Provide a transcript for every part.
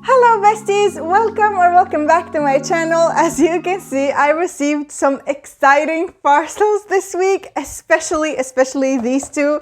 Hello besties, welcome back to my channel. As you can see, I received some exciting parcels this week, especially these two.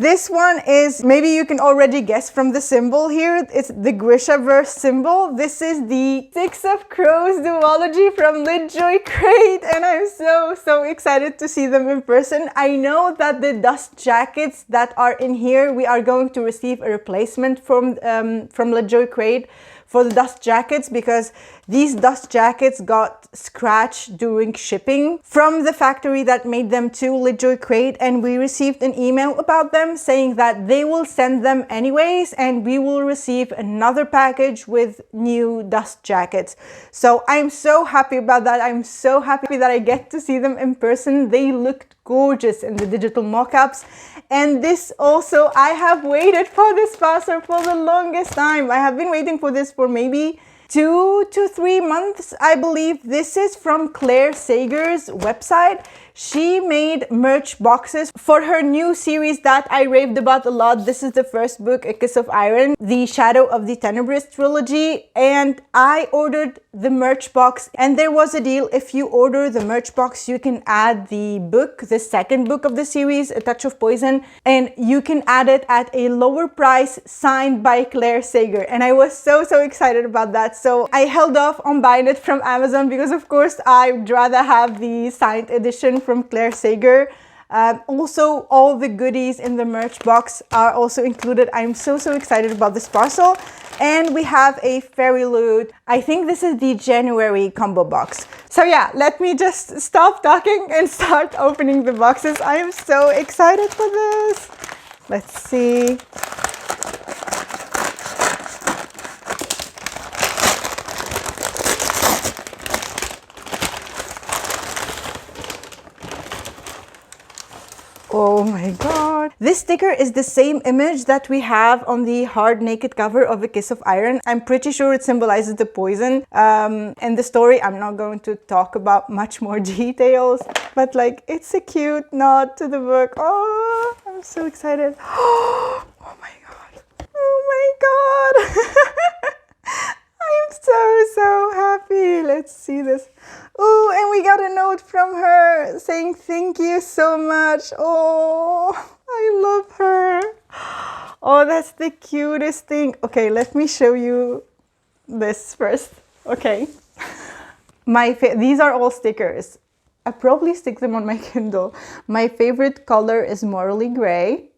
This one is, maybe you can already guess from the symbol here, it's the Grishaverse symbol. This is the Six of Crows duology from Litjoycrate, and I'm so excited to see them in person. I know that the dust jackets that are in here, we are going to receive a replacement from Litjoycrate for the dust jackets, because these dust jackets got scratched during shipping from the factory that made them to Litjoycrate, and we received an email about them saying that they will send them anyways and we will receive another package with new dust jackets. So I'm so happy about that. I'm so happy that I get to see them in person. They looked gorgeous in the digital mock-ups. And this also, I have waited for this parcel for the longest time. I have been waiting for this for maybe 2 to 3 months, I believe. This is from Claire Sager's website. She made merch boxes for her new series that I raved about a lot. This is the first book, A Kiss of Iron, the Shadow of the Tenebris trilogy, and I ordered the merch box, and there was a deal. If you order the merch box, you can add the book, the second book of the series, A Touch of Poison, and you can add it at a lower price, signed by Claire Sager. And I was so excited about that. So I held off on buying it from Amazon because of course I'd rather have the signed edition from Claire Sager. Also, all the goodies in the merch box are also included. I'm so excited about this parcel. And we have a Fairyloot. I think this is the January combo box. So yeah, let me just stop talking and start opening the boxes. I am so excited for this. Let's see. Oh my god. This sticker is the same image that we have on the hard naked cover of A Kiss of Iron. I'm pretty sure it symbolizes the poison. And the story, I'm not going to talk about much more details, but like, it's a cute nod to the book. Oh, I'm so excited. Oh my god. Oh my god. I'm so happy. Let's see this. Oh, and we got a note from her saying thank you so much. Oh, I love her. Oh, that's the cutest thing. Okay, let me show you this first. Okay. These are all stickers. I probably stick them on my Kindle. My favorite color is morally gray.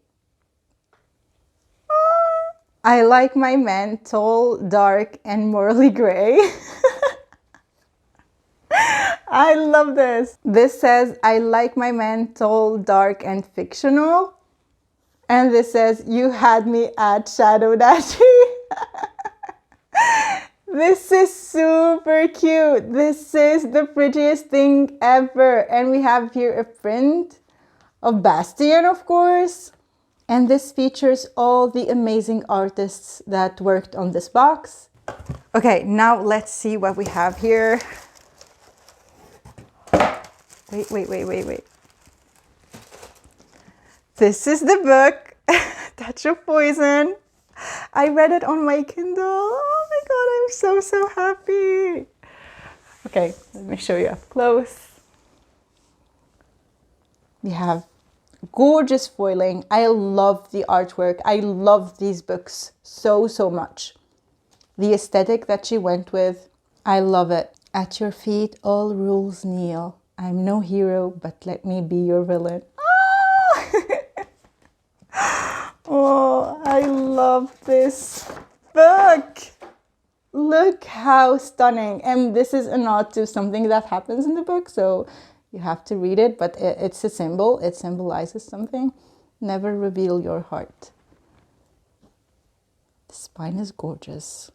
I like my men tall, dark, and morally gray. I love this. This says, I like my men tall, dark, and fictional. And this says, you had me at Shadow Dashi. This is super cute. This is the prettiest thing ever. And we have here a print of Bastion, of course. And this features all the amazing artists that worked on this box. Okay, now let's see what we have here. Wait. This is the book, Touch of Poison. I read it on my Kindle. Oh my god, I'm so happy. Okay, let me show you up close. We have gorgeous foiling. I love the artwork. I love these books so much. The aesthetic that she went with, I love it. At your feet all rules kneel. I'm no hero, but let me be your villain. Ah! Oh, I love this book. Look how stunning. And this is a nod to something that happens in the book, so you have to read it, but it's a symbol. It symbolizes something. Never reveal your heart. The spine is gorgeous.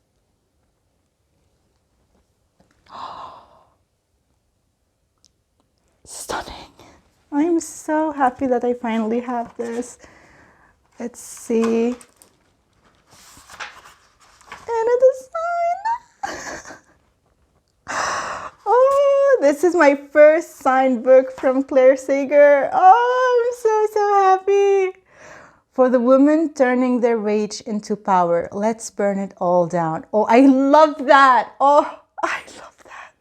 Stunning. I'm so happy that I finally have this. Let's see. And a design. Oh, this is my first signed book from Claire Sager. Oh, I'm so happy. For the women turning their rage into power, let's burn it all down. Oh, I love that. Oh, I love that.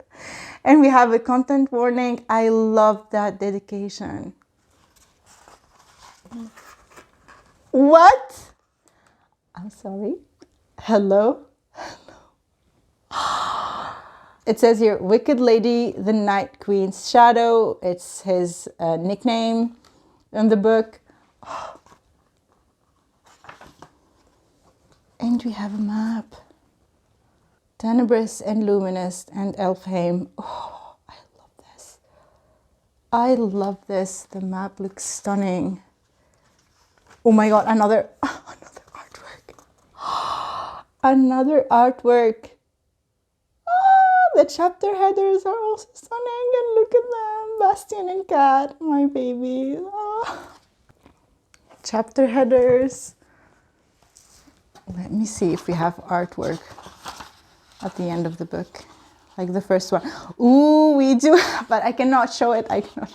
And we have a content warning. I love that dedication. What? I'm sorry. Hello? It says here, Wicked Lady, the Night Queen's Shadow. It's his nickname in the book. And we have a map. Tenebrous and Luminous and Elfheim. Oh, I love this. I love this. The map looks stunning. Oh my God, another artwork. Another artwork. The chapter headers are also stunning, and look at them. Bastian and Kat, my babies. Oh. Chapter headers. Let me see if we have artwork at the end of the book, like the first one. Ooh, we do, but I cannot show it. I cannot.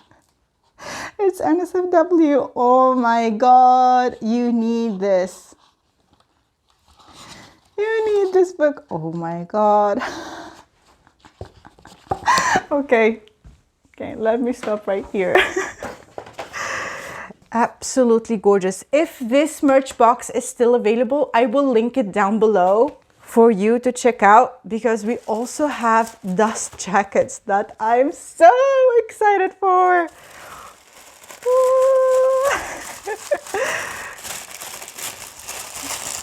It's NSFW. Oh my God, you need this. You need this book. Oh my God. Okay, let me stop right here. Absolutely gorgeous. If this merch box is still available, I will link it down below for you to check out, because we also have dust jackets that I'm so excited for.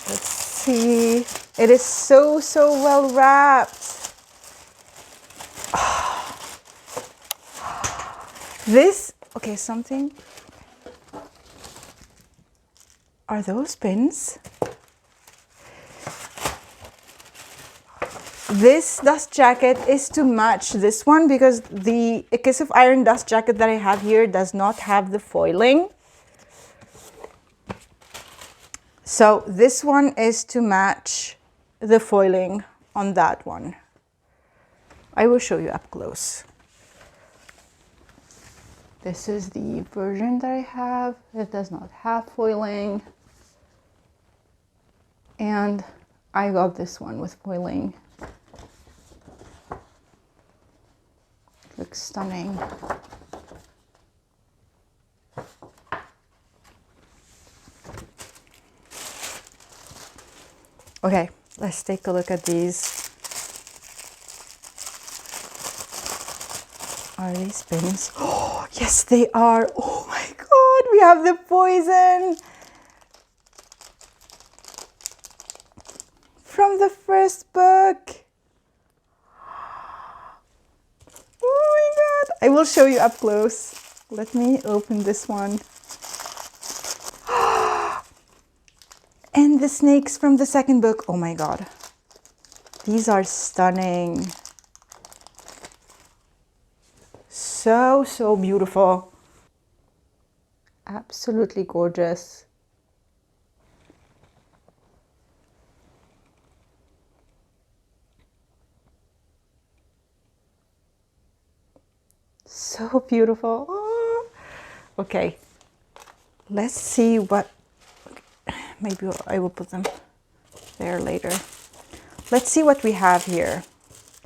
Let's see. It is so well wrapped. This, okay, something. Are those pins? This dust jacket is to match this one, because the A Kiss of Iron dust jacket that I have here does not have the foiling. So this one is to match the foiling on that one. I will show you up close. This is the version that I have. It does not have foiling. And I got this one with foiling. Looks stunning. Okay, let's take a look at these. Are these pins? Oh, yes, they are. Oh my God, we have the poison from the first book. Oh my God, I will show you up close. Let me open this one. And the snakes from the second book. Oh my God, these are stunning. So beautiful. Absolutely gorgeous. So beautiful. Oh. Okay, let's see what, maybe I will put them there later. Let's see what we have here.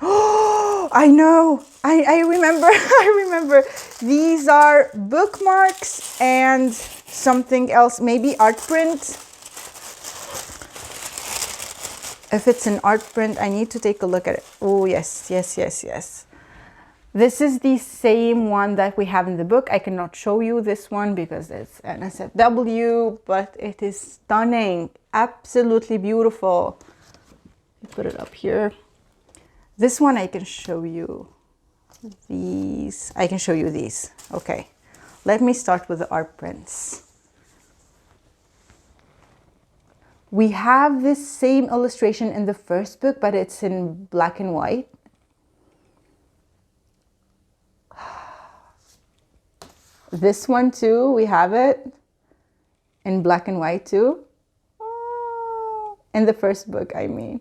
Oh, I know. I remember. I remember. These are bookmarks and something else, maybe art print. If it's an art print, I need to take a look at it. Oh, yes. This is the same one that we have in the book. I cannot show you this one because it's NSFW, but it is stunning. Absolutely beautiful. Put it up here. This one I can show you. These, I can show you these. Okay, let me start with the art prints. We have this same illustration in the first book, but it's in black and white. This one too, we have it in black and white too. In the first book, I mean.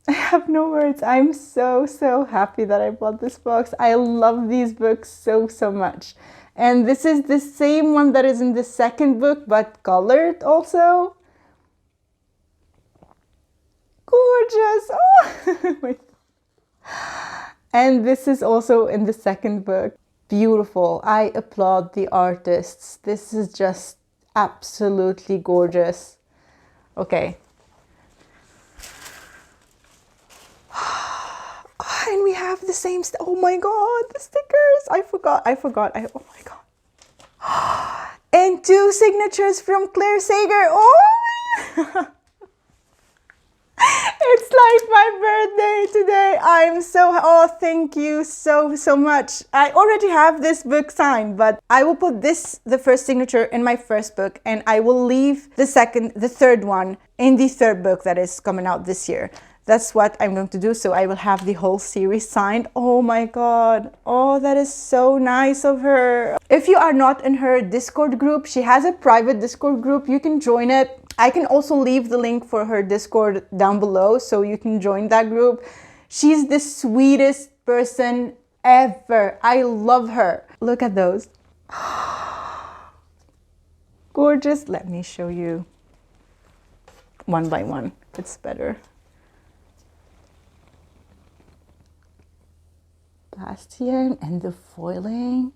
I have no words. I'm so happy that I bought this box. I love these books so much. And this is the same one that is in the second book, but colored also. Gorgeous. Oh. And this is also in the second book. Beautiful. I applaud the artists. This is just absolutely gorgeous. Okay. And we have the same, oh my God, the stickers. I forgot. Oh my God. And 2 signatures from Claire Sager. Oh, it's like my birthday today. I'm so, oh, thank you so much. I already have this book signed, but I will put this, the first signature, in my first book, and I will leave the third one in the third book that is coming out this year. That's what I'm going to do. So I will have the whole series signed. Oh my God. Oh, that is so nice of her. If you are not in her Discord group, she has a private Discord group. You can join it. I can also leave the link for her Discord down below so you can join that group. She's the sweetest person ever. I love her. Look at those. Gorgeous. Let me show you one by one. It's better. Bastion and the foiling,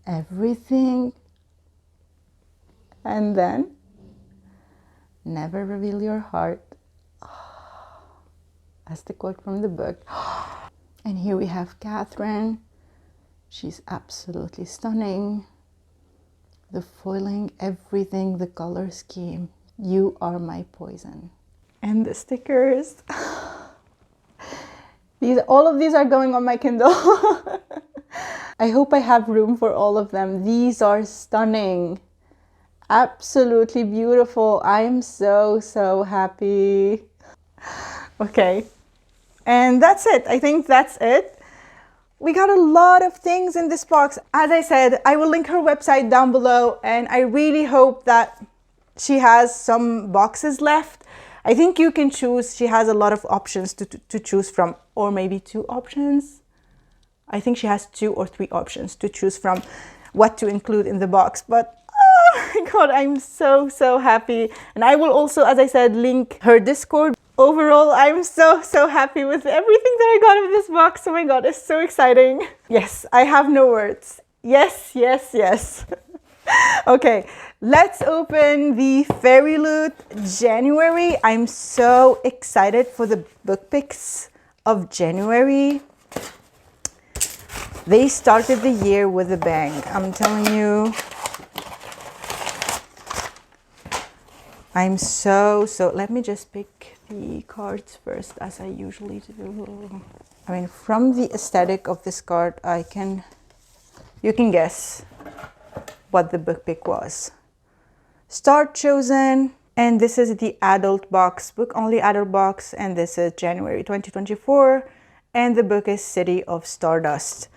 everything. And then, never reveal your heart. That's the quote from the book. And here we have Catherine. She's absolutely stunning. The foiling, everything, the color scheme. You are my poison. And the stickers. All of these are going on my Kindle. I hope I have room for all of them. These are stunning. Absolutely beautiful. I am so happy. Okay. And that's it. I think that's it. We got a lot of things in this box. As I said, I will link her website down below, and I really hope that she has some boxes left. I think you can choose. She has a lot of options to choose from, or maybe 2 options. I think she has 2 or 3 options to choose from what to include in the box. But oh my God, I'm so happy. And I will also, as I said, link her Discord. Overall, I'm so happy with everything that I got in this box. Oh my God, it's so exciting. Yes, I have no words. Yes. Okay, let's open the Fairyloot January. I'm so excited for the book picks of January. They started the year with a bang, I'm telling you. I'm so, let me just pick the cards first, as I usually do. I mean, from the aesthetic of this card, you can guess what the book pick was. Start chosen, and this is the adult box, book only adult box, and this is January 2024, and the book is City of Stardust.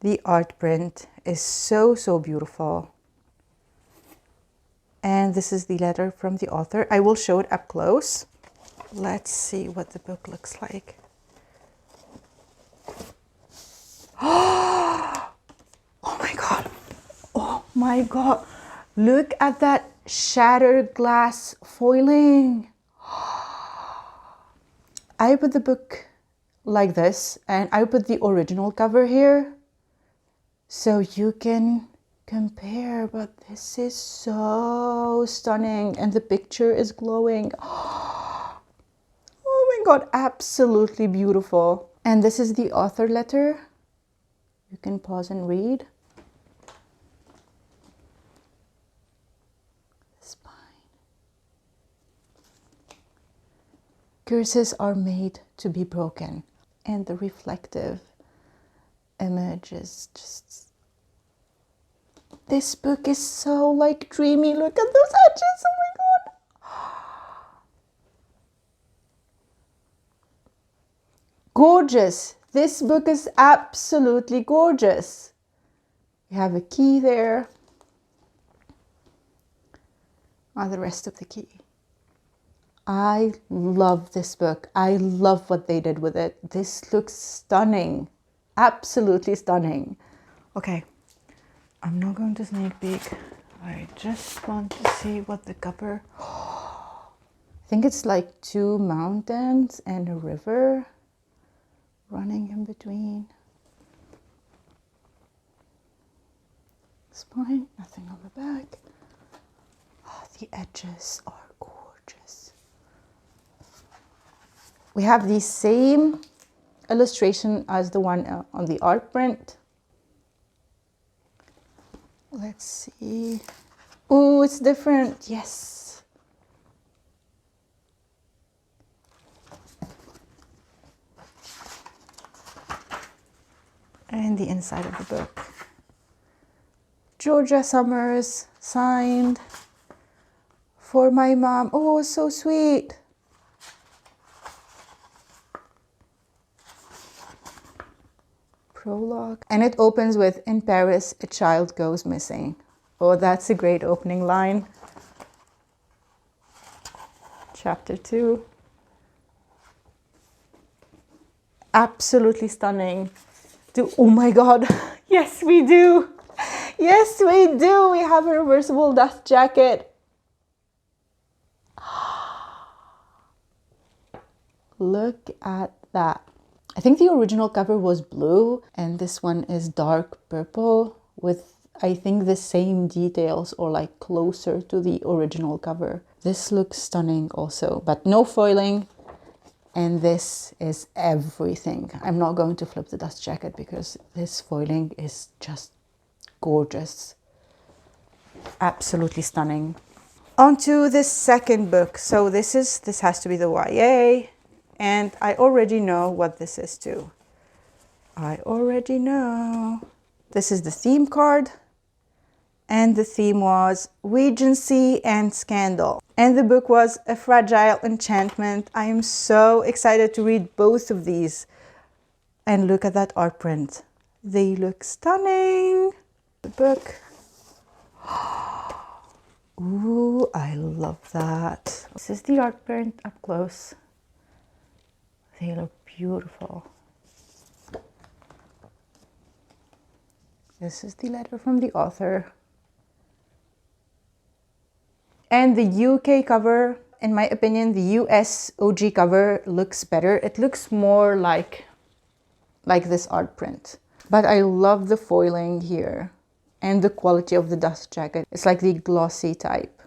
The art print is so beautiful. And this is the letter from the author. I will show it up close. Let's see what the book looks like. Oh my God. Oh my God. Look at that shattered glass foiling. I put the book like this, and I put the original cover here so you can compare, but this is so stunning, and the picture is glowing. Oh my God, absolutely beautiful. And this is the author letter. You can pause and read. The spine. Curses are made to be broken, and the reflective image is just... This book is so like dreamy. Look at those edges. Oh my God. Gorgeous. This book is absolutely gorgeous. You have a key there. And the rest of the key. I love this book. I love what they did with it. This looks stunning. Absolutely stunning. Okay, I'm not going to sneak peek. I just want to see what the cover... I think it's like two mountains and a river running in between. Spine, nothing on the back. Oh, the edges are gorgeous. We have the same illustration as the one on the art print. Let's see. Oh, it's different. Yes. And the inside of the book. Georgia Summers, signed for my mom. Oh, so sweet. Prologue. And it opens with, "In Paris, a child goes missing." Oh, that's a great opening line. Chapter 2. Absolutely stunning. Oh my God. Yes, we do. Yes, we do. We have a reversible dust jacket. Look at that. I think the original cover was blue and this one is dark purple with, I think, the same details or like closer to the original cover. This looks stunning also, but no foiling. And this is everything. I'm not going to flip the dust jacket because this foiling is just gorgeous. Absolutely stunning. On to the second book. So this has to be the YA. And I already know what this is too. I already know. This is the theme card. And the theme was Regency and Scandal. And the book was A Fragile Enchantment. I am so excited to read both of these. And look at that art print. They look stunning. The book. Ooh, I love that. This is the art print up close. They look beautiful. This is the letter from the author. And the UK cover, in my opinion, the US OG cover looks better. It looks more like this art print. But I love the foiling here and the quality of the dust jacket. It's like the glossy type.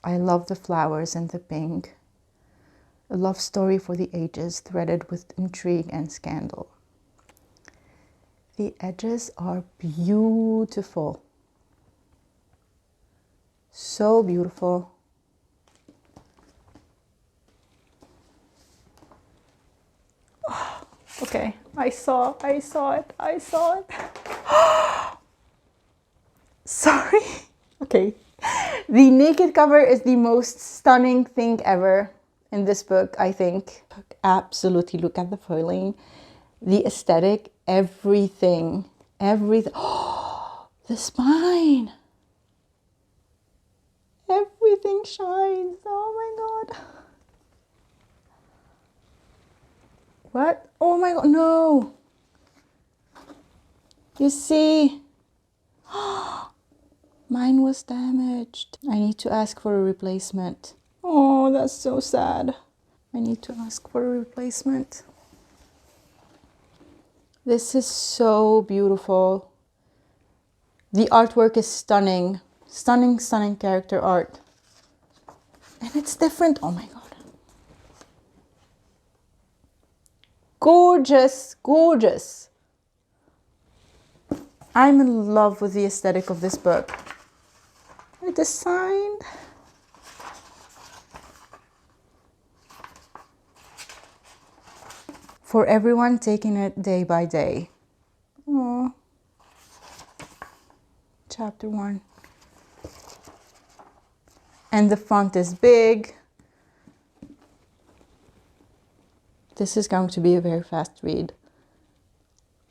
I love the flowers and the pink. A love story for the ages, threaded with intrigue and scandal. The edges are beautiful. So beautiful. Oh, okay, I saw it. Sorry. Okay. The naked cover is the most stunning thing ever in this book, I think. Absolutely, look at the foiling, the aesthetic, everything. Oh, the spine. Everything shines. Oh my God. What? Oh my God, no. You see? Mine was damaged. I need to ask for a replacement. Oh, that's so sad. I need to ask for a replacement. This is so beautiful. The artwork is stunning. Stunning, stunning character art. And it's different. Oh my God. Gorgeous, gorgeous. I'm in love with the aesthetic of this book. It is signed. For everyone taking it day by day. Aww. Chapter 1. And the font is big. This is going to be a very fast read.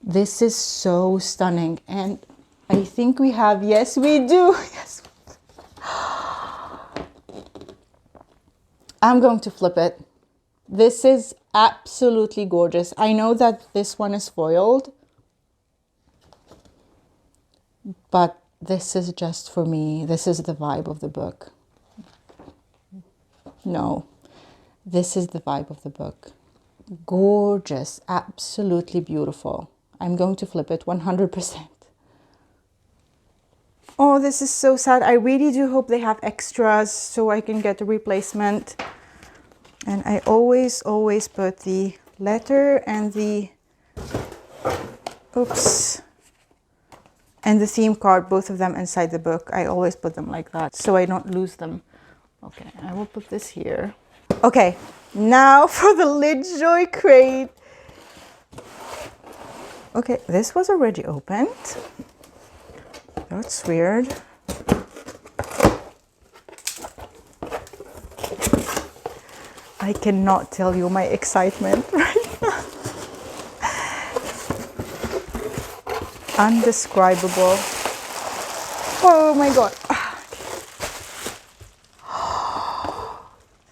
This is so stunning. And I think we have, yes we do. Yes. I'm going to flip it. This is absolutely gorgeous. I know that this one is foiled, but this is just for me. This is the vibe of the book. No, this is the vibe of the book. Gorgeous, absolutely beautiful. I'm going to flip it 100%. Oh, this is so sad. I really do hope they have extras so I can get a replacement. And I always put the letter and the, oops, and the theme card, both of them inside the book. I always put them like that so I don't lose them. Okay, I will put this here. Okay, now for the Litjoycrate. Okay, this was already opened. That's weird. I cannot tell you my excitement right now. Undescribable. Oh my God.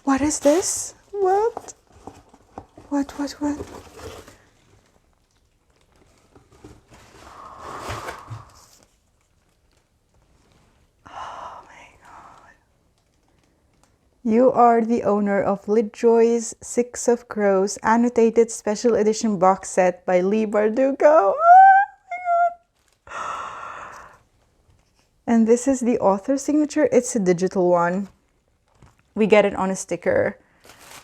What is this? What? What? You are the owner of Litjoy's Six of Crows annotated special edition box set by Lee Bardugo. Oh my God. And this is the author signature. It's a digital one. We get it on a sticker.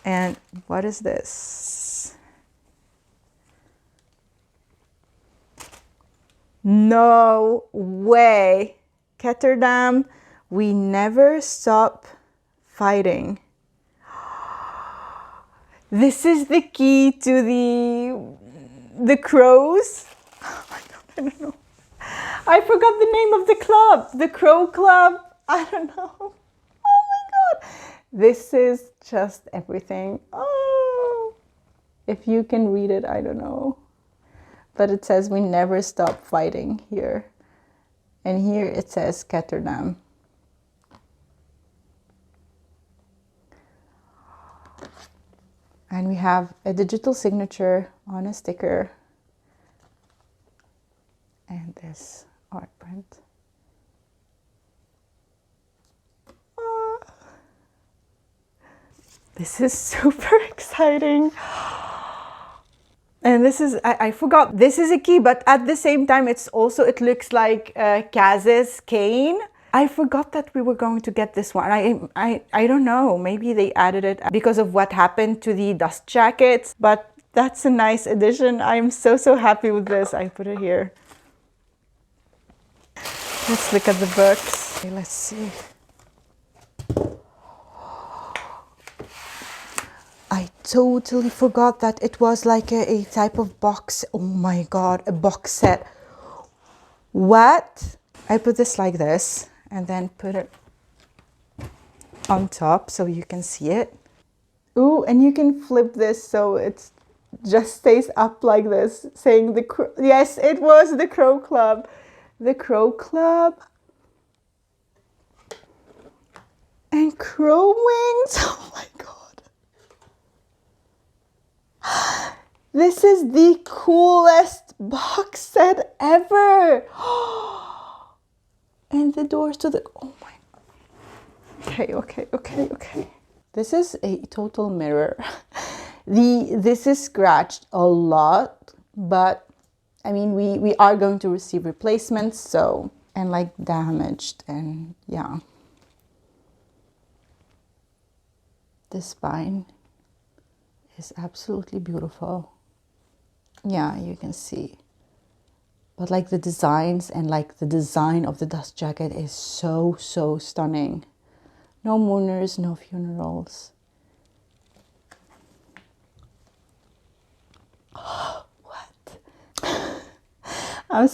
And what is this? No way. Ketterdam, we never stop fighting. This is the key to the crows. Oh my God, I don't know. I forgot the name of the club. The Crow Club. I don't know. Oh my God. This is just everything. Oh, if you can read it, I don't know. But it says we never stop fighting here. And here it says Ketterdam. And we have a digital signature on a sticker. And this art print. Oh. This is super exciting. And this is, I forgot, this is a key, but at the same time, it looks like Kaz's cane. I forgot that we were going to get this one. I don't know, maybe they added it because of what happened to the dust jackets, but that's a nice addition. I'm so happy with this. I put it here. Let's look at the books. Okay, let's see. I totally forgot that it was like a type of box. Oh my God, a box set. What? I put this like this and then put it on top so you can see it. Ooh, and you can flip this so it just stays up like this, saying the crow. Yes, it was the Crow Club. The Crow Club. And crow wings. Oh my God. This is the coolest box set ever. And the doors to the, oh my. Okay. This is a total mirror. This is scratched a lot, but I mean, we are going to receive replacements, so, and like damaged, and yeah. The spine is absolutely beautiful. Yeah, you can see. But like the designs and like the design of the dust jacket is so stunning. No mourners, no funerals. Oh, what? I'm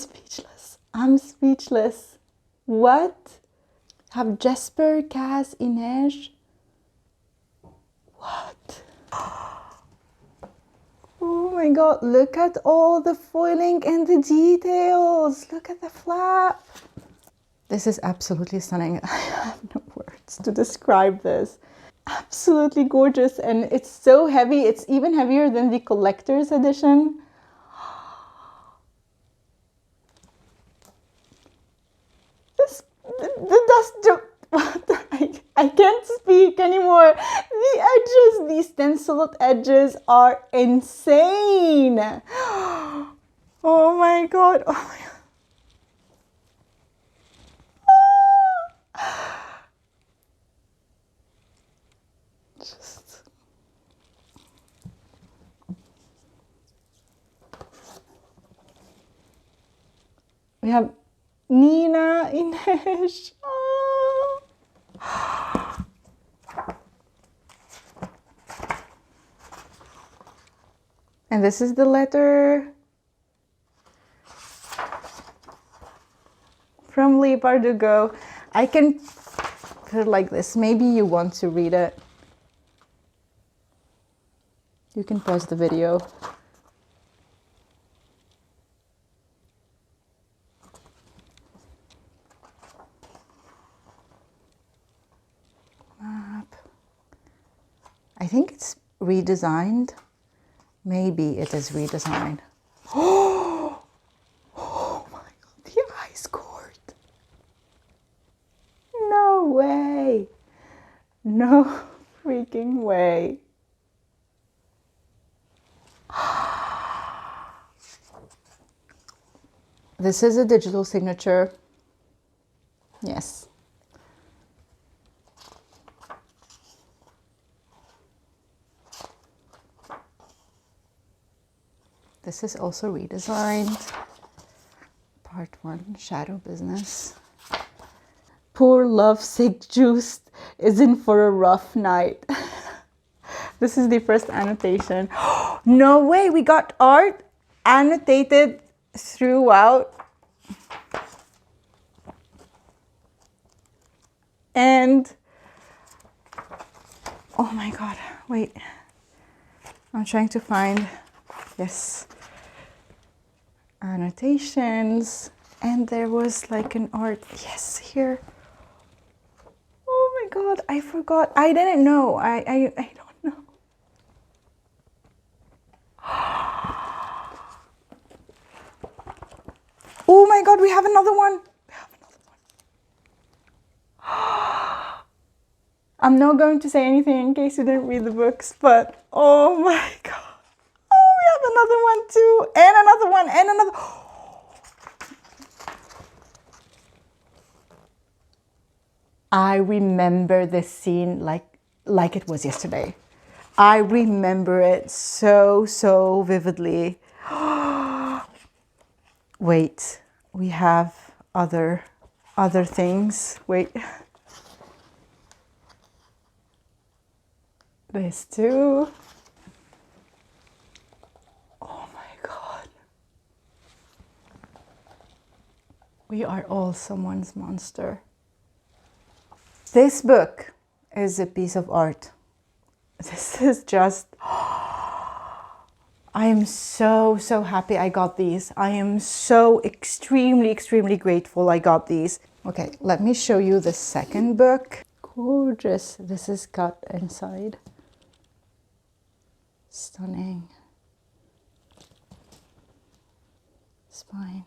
speechless. What? Have Jesper, Kaz, Inej? What? Oh my God, look at all the foiling and the details. Look at the flap. This is absolutely stunning. I have no words to describe this. absolutely gorgeous, and it's so heavy. It's even heavier than the collector's edition. The dust I can't speak anymore. The edges, these stenciled edges are insane. Oh my god. Oh my god. Just we have Nina, Ines. Oh. And this is the letter from Lee Bardugo. I can put it like this. Maybe you want to read it. You can pause the video. Map. I think it's redesigned. Maybe it is redesigned. Oh my god, the ice court. No way. No freaking way. This is a digital signature. Yes. This is also redesigned. Part 1, Shadow Business. Poor lovesick Juice is in for a rough night. This is the first annotation. No way, we got art annotated throughout. And, oh my god, wait. I'm trying to find, yes, annotations. And there was like an art, yes, here. Oh my god, I forgot. I didn't know. I don't know. Oh my god, we have another one. We have another one. I'm not going to say anything in case you didn't read the books, but oh my god. Oh, we have another one too. And another one, and another. I remember this scene like it was yesterday. I remember it so vividly. Wait, we have other things. Wait. This too. Oh my god. We are all someone's monster. This book is a piece of art. This is just, I am so happy I got these. I am so extremely grateful I got these. Okay, let me show you the second book. Gorgeous. This is cut inside. Stunning. Spine.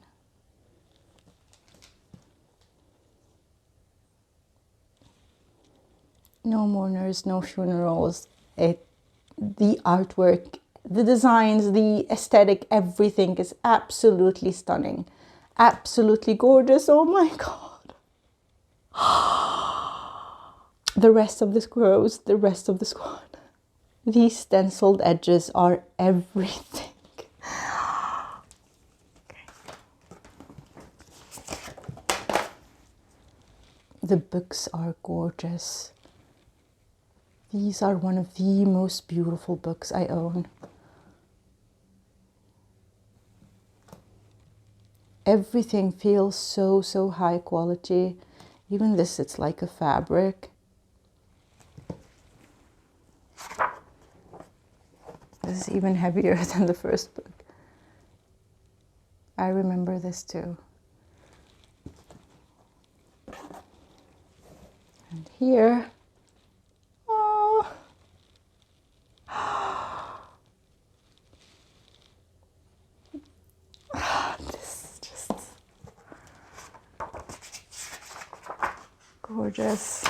No mourners, no funerals. The artwork, the designs, the aesthetic, everything is absolutely stunning. Absolutely gorgeous. Oh my god. The rest of the squirrels, the rest of the squad. These stenciled edges are everything. The books are gorgeous. These are one of the most beautiful books I own. Everything feels so high quality. Even this, it's like a fabric. This is even heavier than the first book. I remember this too. And here, oh, Gorgeous.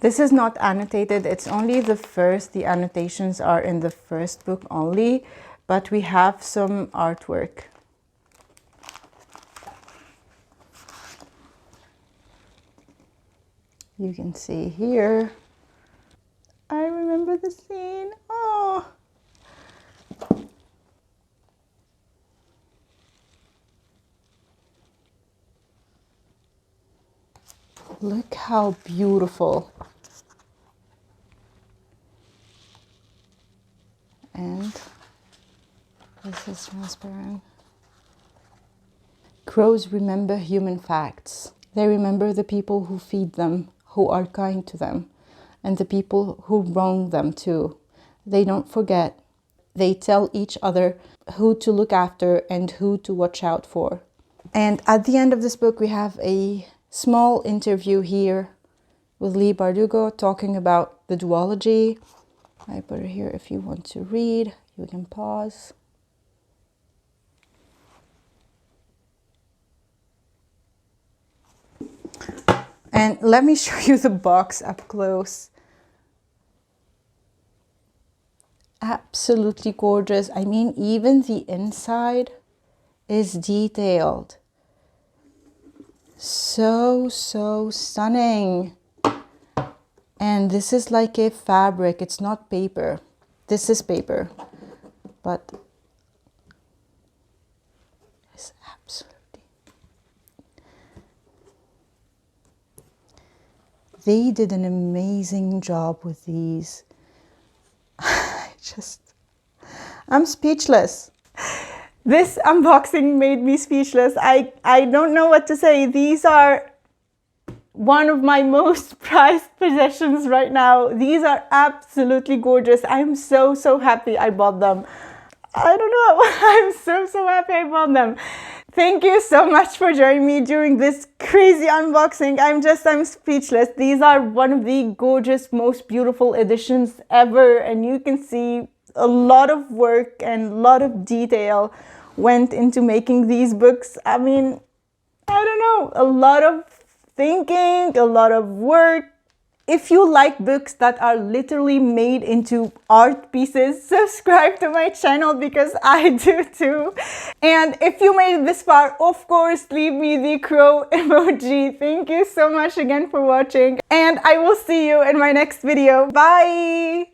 This is not annotated, it's only the annotations are in the first book only, but we have some artwork. You can see here. I remember the scene. Oh. Look how beautiful. And this is transparent. Crows remember human facts. They remember the people who feed them, who are kind to them, and the people who wrong them too. They don't forget. They tell each other who to look after and who to watch out for. And at the end of this book, we have a small interview here with Leigh Bardugo talking about the duology. I put it here if you want to read. You can pause. And let me show you the box up close. Absolutely gorgeous. I mean, even the inside is detailed. So stunning. And this is like a fabric. It's not paper. This is paper, but it's absolutely. They did an amazing job with these. I'm speechless. This unboxing made me speechless. I don't know what to say. These are one of my most prized possessions right now. These are absolutely gorgeous. I'm so happy I bought them. I don't know. I'm so happy I bought them. Thank you so much for joining me during this crazy unboxing. I'm speechless. These are one of the gorgeous, most beautiful editions ever, and you can see a lot of work and a lot of detail went into making these books. I mean, I don't know, a lot of thinking, a lot of work. If you like books that are literally made into art pieces, subscribe to my channel because I do too. And if you made it this far, of course, leave me the crow emoji. Thank you so much again for watching, and I will see you in my next video. Bye!